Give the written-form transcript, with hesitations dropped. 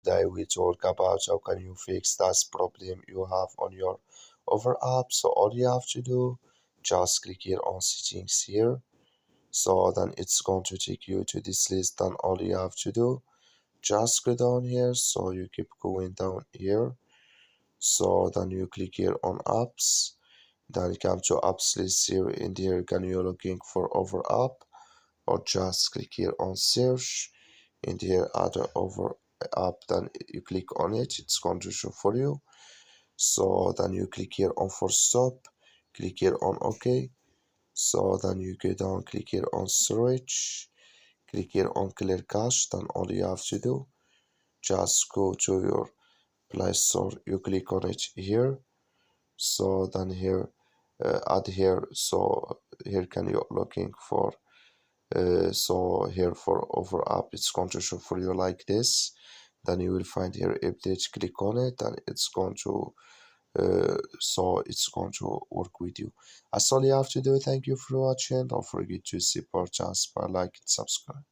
today we talk about how can you fix that problem you have on your OfferUp. So all you have to do, just click here on settings here. So then it's going to take you to this list. Then all you have to do, just go down here. So you keep going down here. So then you click here on apps. Then you come to apps list here. In here, can you looking for OfferUp, or just click here on search. In here, add OfferUp. Then you click on it. It's going to show for you. So then you click here on for stop. Click here on OK. So then you go down, click here on storage, click here on clear cache. Then all you have to do, just go to your Play Store, you click on it here. So then here, add here. So here can you looking for, so here for OfferUp, it's going to show for you like this. Then you will find here update, click on it, and it's going to so it's going to work with you. That's all you have to do. Thank you for watching. Don't forget to support us by like and subscribe.